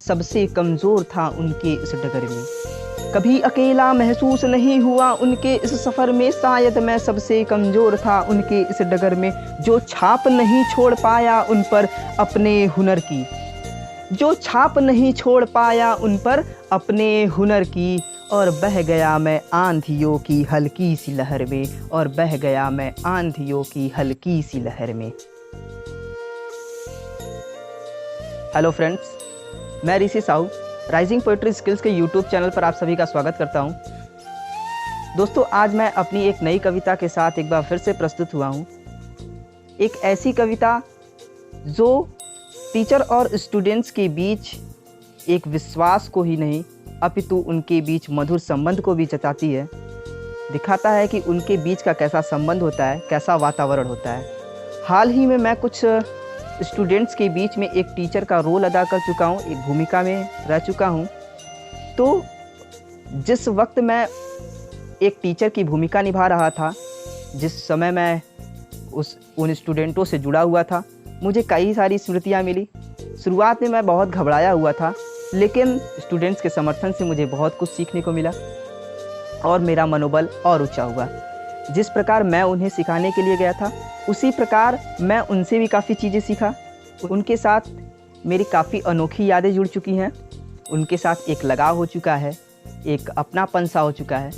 सबसे कमज़ोर था उनके इस डगर में। कभी अकेला महसूस नहीं हुआ उनके इस सफ़र में, शायद मैं सबसे कमज़ोर था उनके इस डगर में। जो छाप नहीं छोड़ पाया उन पर अपने हुनर की, जो छाप नहीं छोड़ पाया उन पर अपने हुनर की। और बह गया मैं आंधियों की हल्की सी लहर में, और बह गया मैं आंधियों की हल्की सी लहर में। हेलो फ्रेंड्स, मैं ऋषि साहू राइजिंग पोएट्री स्किल्स के यूट्यूब चैनल पर आप सभी का स्वागत करता हूं। दोस्तों, आज मैं अपनी एक नई कविता के साथ एक बार फिर से प्रस्तुत हुआ हूं। एक ऐसी कविता जो टीचर और स्टूडेंट्स के बीच एक विश्वास को ही नहीं अपितु उनके बीच मधुर संबंध को भी जताती है, दिखाता है कि उनके बीच का कैसा संबंध होता है, कैसा वातावरण होता है। हाल ही में मैं कुछ स्टूडेंट्स के बीच में एक टीचर का रोल अदा कर चुका हूँ, एक भूमिका में रह चुका हूँ। तो जिस वक्त मैं एक टीचर की भूमिका निभा रहा था, जिस समय मैं उन स्टूडेंटों से जुड़ा हुआ था, मुझे कई सारी स्मृतियाँ मिली। शुरुआत में मैं बहुत घबराया हुआ था, लेकिन स्टूडेंट्स के समर्थन से मुझे बहुत कुछ सीखने को मिला और मेरा मनोबल और ऊंचा हुआ। जिस प्रकार मैं उन्हें सिखाने के लिए गया था, उसी प्रकार मैं उनसे भी काफ़ी चीज़ें सीखा। उनके साथ मेरी काफ़ी अनोखी यादें जुड़ चुकी हैं, उनके साथ एक लगाव हो चुका है, एक अपनापन सा हो चुका है।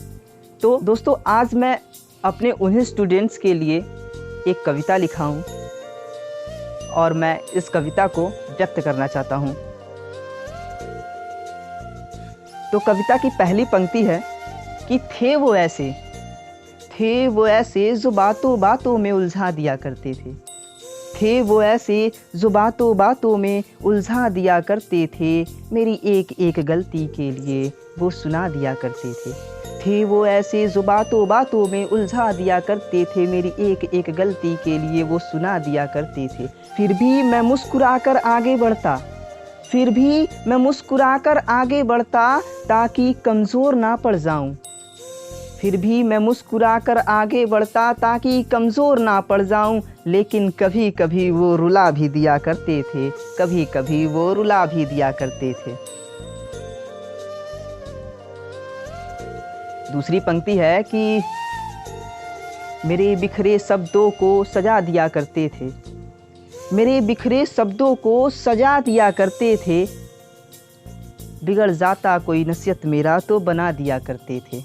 तो दोस्तों, आज मैं अपने उन्हीं स्टूडेंट्स के लिए एक कविता लिखा हूँ और मैं इस कविता को व्यक्त करना चाहता हूँ। तो कविता की पहली पंक्ति है कि थे वो ऐसे जो बातों बातों में उलझा दिया करते थे। थे वो ऐसे जो बातों बातों में उलझा दिया करते थे, मेरी एक एक गलती के लिए वो सुना दिया करते थे। थे वो ऐसे जो बातों बातों में उलझा दिया करते थे, मेरी एक एक गलती के लिए वो सुना दिया करते थे। फिर भी मैं मुस्कुराकर आगे बढ़ता, फिर भी मैं मुस्कुराकर आगे बढ़ता ताकि कमज़ोर ना पड़ जाऊं। फिर भी मैं मुस्कुराकर आगे बढ़ता ताकि कमज़ोर ना पड़ जाऊं। लेकिन कभी कभी वो रुला भी दिया करते थे, कभी कभी वो रुला भी दिया करते थे। दूसरी पंक्ति है कि मेरे बिखरे शब्दों को सजा दिया करते थे, मेरे बिखरे शब्दों को सजा दिया करते थे। बिगड़ जाता कोई नसीहत मेरा तो बना दिया करते थे।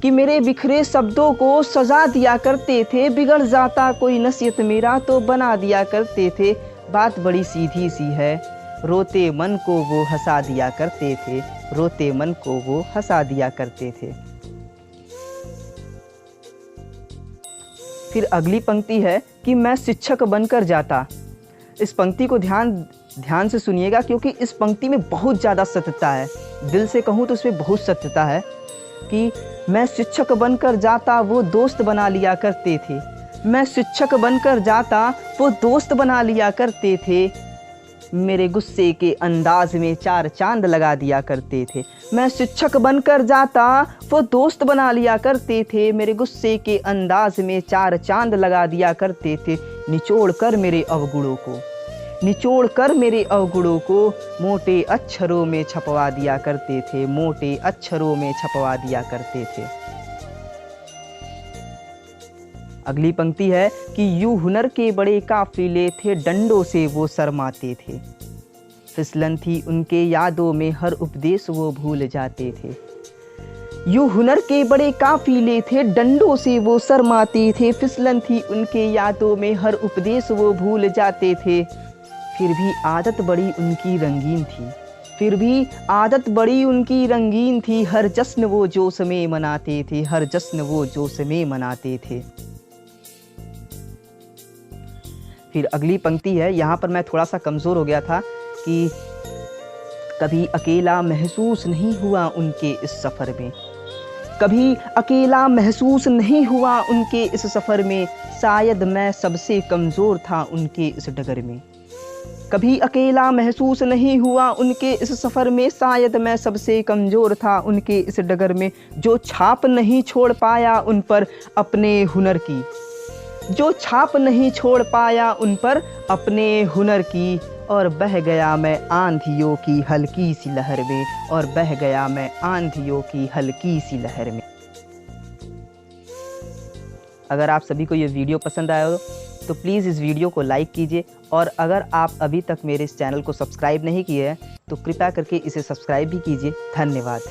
कि मेरे बिखरे शब्दों को सजा दिया करते थे, बिगड़ जाता कोई नसीहत मेरा तो बना दिया करते थे। बात बड़ी सीधी सी है, रोते मन को वो हंसा दिया करते थे, रोते मन को वो हंसा दिया करते थे। फिर अगली पंक्ति है कि मैं शिक्षक बनकर जाता। इस पंक्ति को ध्यान से सुनिएगा, क्योंकि इस पंक्ति में बहुत ज़्यादा सत्यता है। दिल से कहूँ तो इसमें बहुत सत्यता है कि मैं शिक्षक बनकर जाता वो दोस्त बना लिया करते थे। मैं शिक्षक बनकर जाता वो दोस्त बना लिया करते थे, मेरे गुस्से के अंदाज में चार चांद लगा दिया करते थे। मैं शिक्षक बनकर जाता वो दोस्त बना लिया करते थे, मेरे गुस्से के अंदाज में चार चांद लगा दिया करते थे। निचोड़ कर मेरे अवगुणों को, निचोड़ कर मेरे अवगुणों को मोटे अक्षरों में छपवा दिया करते थे, मोटे अक्षरों में छपवा दिया करते थे। अगली पंक्ति है कि यूं हुनर के बड़े काफिले थे, डंडों से वो शर्माते थे। फिसलन थी उनके यादों में, हर उपदेश वो भूल जाते थे। यूं हुनर के बड़े काफिले थे, डंडों से वो शर्माते थे। फिसलन थी उनके यादों में, हर उपदेश वो भूल जाते थे। फिर भी आदत बड़ी उनकी रंगीन थी, फिर भी आदत बड़ी उनकी रंगीन थी। हर जश्न वो जोश में मनाते थे, हर जश्न वो जोश में मनाते थे। फिर अगली पंक्ति है, यहाँ पर मैं थोड़ा सा कमज़ोर हो गया था कि कभी अकेला महसूस नहीं हुआ उनके इस सफ़र में, कभी अकेला महसूस नहीं हुआ उनके इस सफ़र में। शायद मैं सबसे कमज़ोर था उनके इस डगर में। कभी अकेला महसूस नहीं हुआ उनके इस सफ़र में, शायद मैं सबसे कमज़ोर था उनके इस डगर में। जो छाप नहीं छोड़ पाया उन पर अपने हुनर की, जो छाप नहीं छोड़ पाया उन पर अपने हुनर की, और बह गया मैं आंधियों की हल्की सी लहर में, और बह गया मैं आंधियों की हल्की सी लहर में। अगर आप सभी को ये वीडियो पसंद आया हो तो प्लीज़ इस वीडियो को लाइक कीजिए, और अगर आप अभी तक मेरे इस चैनल को सब्सक्राइब नहीं किए हैं तो कृपया करके इसे सब्सक्राइब भी कीजिए। धन्यवाद।